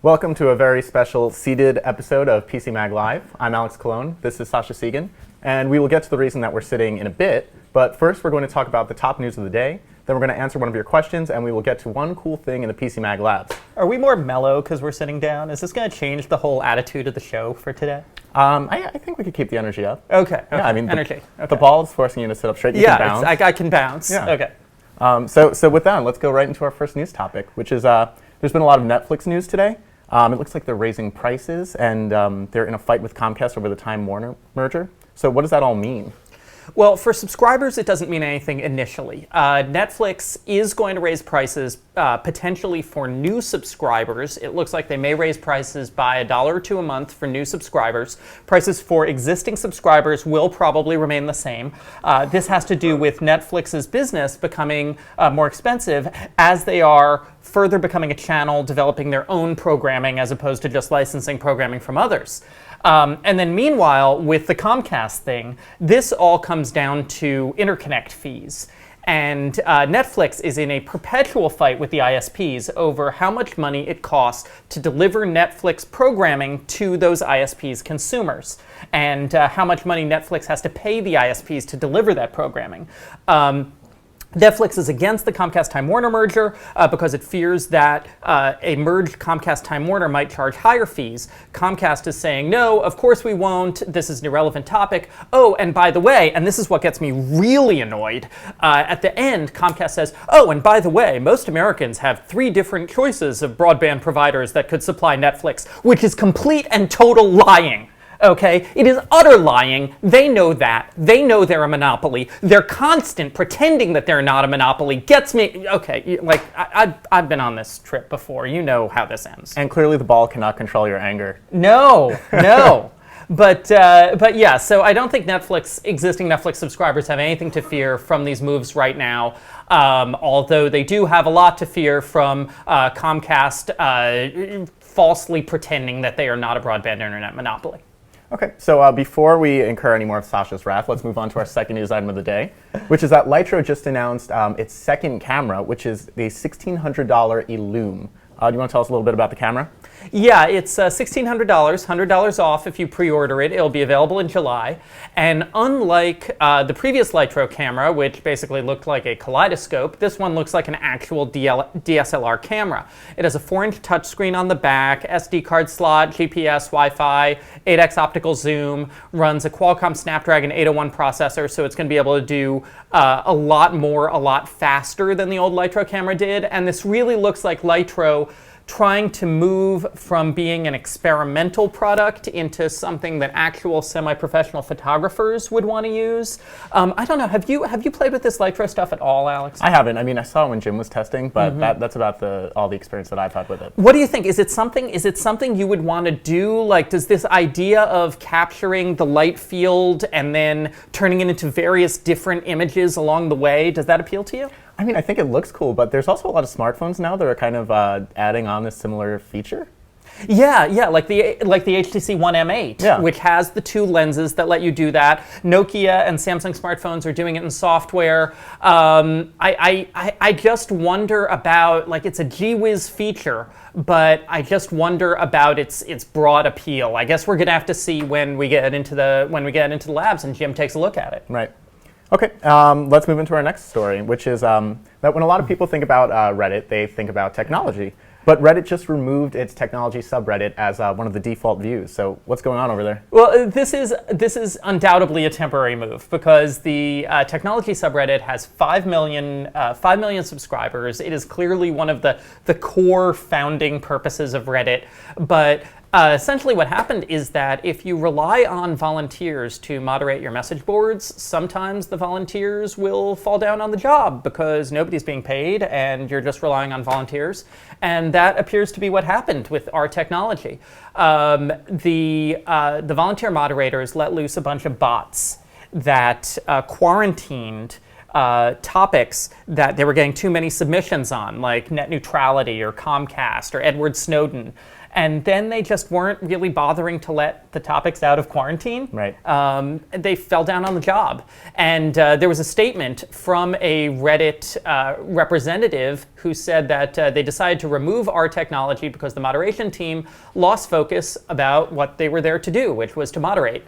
Welcome to a very special seated episode of PCMag Live. I'm Alex Cologne. This is Sascha Segan. And we will get to the reason that we're sitting in a bit. But first, we're going to talk about the top news of the day. Then we're going to answer one of your questions, and we will get to one cool thing in the PCMag labs. Are we more mellow because we're sitting down? Is this going to change the whole attitude of the show for today? I think we could keep the energy up. Okay. Yeah, I mean, energy. The ball is forcing you to sit up straight. You can bounce. I can bounce. Yeah. Okay. So with that, let's go right into our first news topic, which is there's been a lot of Netflix news today. It looks like they're raising prices, and they're in a fight with Comcast over the Time Warner merger. So what does that all mean? Well, for subscribers, it doesn't mean anything initially. Netflix is going to raise prices potentially for new subscribers. It looks like they may raise prices by $1 or $2 a month for new subscribers. Prices for existing subscribers will probably remain the same. This has to do with Netflix's business becoming more expensive as they are further becoming a channel, developing their own programming as opposed to just licensing programming from others. And then meanwhile, with the Comcast thing, this all comes down to interconnect fees. And Netflix is in a perpetual fight with the ISPs over how much money it costs to deliver Netflix programming to those ISPs' consumers, and how much money Netflix has to pay the ISPs to deliver that programming. Netflix is against the Comcast-Time Warner merger because it fears that a merged Comcast-Time Warner might charge higher fees. Comcast is saying, no, of course we won't. This is an irrelevant topic. Oh, and by the way, and this is what gets me really annoyed, at the end, Comcast says, oh, and by the way, most Americans have 3 different choices of broadband providers that could supply Netflix, which is complete and total lying. Okay, it is utter lying. They know that. They know they're a monopoly. Their constant pretending that they're not a monopoly gets me. Okay, like I've been on this trip before. You know how this ends. And clearly, the ball cannot control your anger. No. But yeah. So I don't think existing Netflix subscribers have anything to fear from these moves right now. Although they do have a lot to fear from Comcast falsely pretending that they are not a broadband internet monopoly. Okay, so before we incur any more of Sascha's wrath, let's move on to our second news item of the day, which is that Lytro just announced its second camera, which is the $1,600 Illum. Do you want to tell us a little bit about the camera? Yeah, it's $1,600, $100 off if you pre-order it. It'll be available in July. And unlike the previous Lytro camera, which basically looked like a kaleidoscope, this one looks like an actual DSLR camera. It has a 4-inch touchscreen on the back, SD card slot, GPS, Wi-Fi, 8x optical zoom, runs a Qualcomm Snapdragon 801 processor, so it's going to be able to do a lot more, a lot faster than the old Lytro camera did. And this really looks like Lytro trying to move from being an experimental product into something that actual semi-professional photographers would want to use. I don't know. Have you played with this Lytro stuff at all, Alex? I haven't. I mean, I saw it when Jim was testing, but that's about all the experience that I've had with it. What do you think? Is it something you would want to do? Like, does this idea of capturing the light field and then turning it into various different images along the way, does that appeal to you? I mean, I think it looks cool, but there's also a lot of smartphones now that are kind of adding on this similar feature. Yeah, like the HTC One M8, which has the 2 lenses that let you do that. Nokia and Samsung smartphones are doing it in software. I just wonder about, like, it's a gee-whiz feature, but I just wonder about its broad appeal. I guess we're gonna have to see when we get into the labs and Jim takes a look at it. Right. Okay, let's move into our next story, which is that when a lot of people think about Reddit, they think about technology. But Reddit just removed its technology subreddit as one of the default views. So what's going on over there? Well, this is undoubtedly a temporary move because the technology subreddit has 5 million subscribers. It is clearly one of the core founding purposes of Reddit, but essentially what happened is that if you rely on volunteers to moderate your message boards, sometimes the volunteers will fall down on the job because nobody's being paid and you're just relying on volunteers. And that appears to be what happened with our technology. The volunteer moderators let loose a bunch of bots that quarantined topics that they were getting too many submissions on, like net neutrality or Comcast or Edward Snowden. And then they just weren't really bothering to let the topics out of quarantine. Right. They fell down on the job. And there was a statement from a Reddit representative who said that they decided to remove our technology because the moderation team lost focus about what they were there to do, which was to moderate.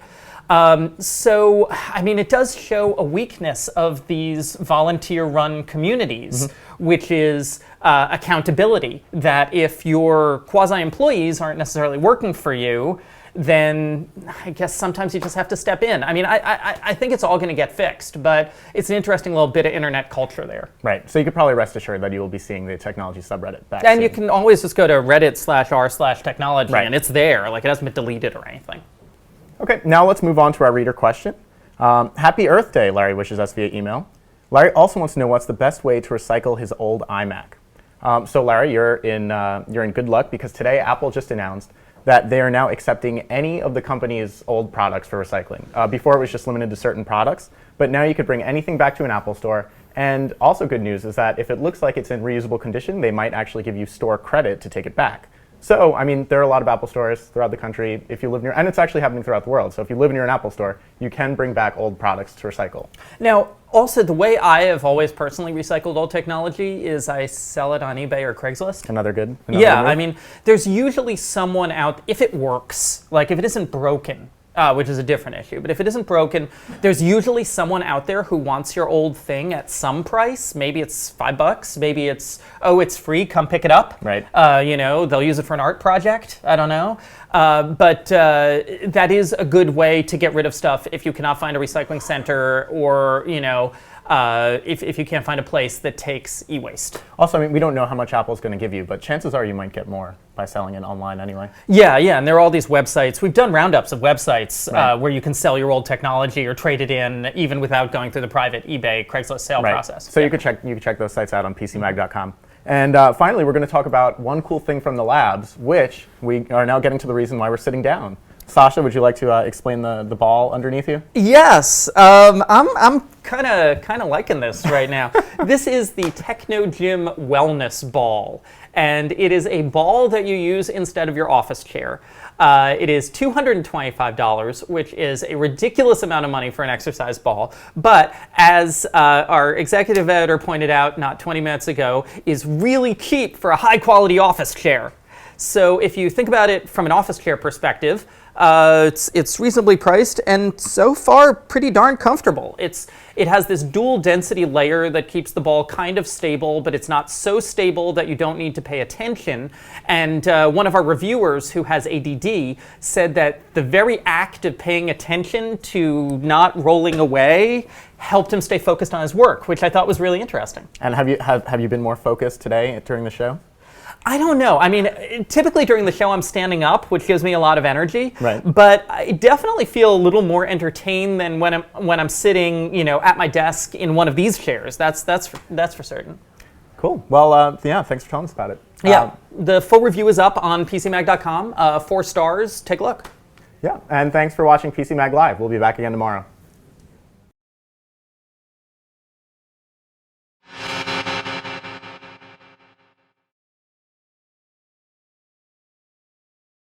So, I mean, it does show a weakness of these volunteer-run communities, which is accountability, that if your quasi-employees aren't necessarily working for you, then I guess sometimes you just have to step in. I mean, I think it's all going to get fixed, but it's an interesting little bit of internet culture there. Right. So you could probably rest assured that you will be seeing the technology subreddit back And soon. you can always just go to reddit/r/technology, Right. and it's there. Like, it hasn't been deleted or anything. Okay, now let's move on to our reader question. Happy Earth Day, Larry wishes us via email. Larry also wants to know what's the best way to recycle his old iMac. So Larry, you're in good luck because today Apple just announced that they are now accepting any of the company's old products for recycling. Before it was just limited to certain products, but now you could bring anything back to an Apple store. And also good news is that if it looks like it's in reusable condition, they might actually give you store credit to take it back. So, I mean, there are a lot of Apple stores throughout the country. If you live near, and it's actually happening throughout the world. So if you live near an Apple store, you can bring back old products to recycle. Now, also, the way I have always personally recycled old technology is I sell it on eBay or Craigslist. Another good move. I mean, there's usually someone out, if it works, like if it isn't broken, which is a different issue, but if it isn't broken, there's usually someone out there who wants your old thing at some price. Maybe it's $5, maybe it's, oh, it's free, come pick it up. Right. They'll use it for an art project, I don't know. But that is a good way to get rid of stuff if you cannot find a recycling center or, if you can't find a place that takes e-waste. Also, I mean, we don't know how much Apple's going to give you, but chances are you might get more by selling it online anyway. Yeah, and there are all these websites. We've done roundups of websites Right. where you can sell your old technology or trade it in even without going through the private eBay, Craigslist sale process. So you could check those sites out on PCMag.com. And finally, we're going to talk about one cool thing from the labs, which we are now getting to the reason why we're sitting down. Sascha, would you like to explain the ball underneath you? Yes, I'm kind of liking this right now. This is the TechnoGym Wellness Ball, and it is a ball that you use instead of your office chair. It is $225, which is a ridiculous amount of money for an exercise ball, but as our executive editor pointed out not 20 minutes ago, is really cheap for a high-quality office chair. So if you think about it from an office chair perspective, it's reasonably priced and so far pretty darn comfortable. It has this dual density layer that keeps the ball kind of stable, but it's not so stable that you don't need to pay attention. And one of our reviewers who has ADD said that the very act of paying attention to not rolling away helped him stay focused on his work, which I thought was really interesting. And have you been more focused today during the show? I don't know. I mean, typically during the show I'm standing up, which gives me a lot of energy. Right. But I definitely feel a little more entertained than when I'm sitting, at my desk in one of these chairs. That's for certain. Cool. Well, thanks for telling us about it. Yeah. The full review is up on PCMag.com. 4 stars. Take a look. Yeah. And thanks for watching PCMag Live. We'll be back again tomorrow.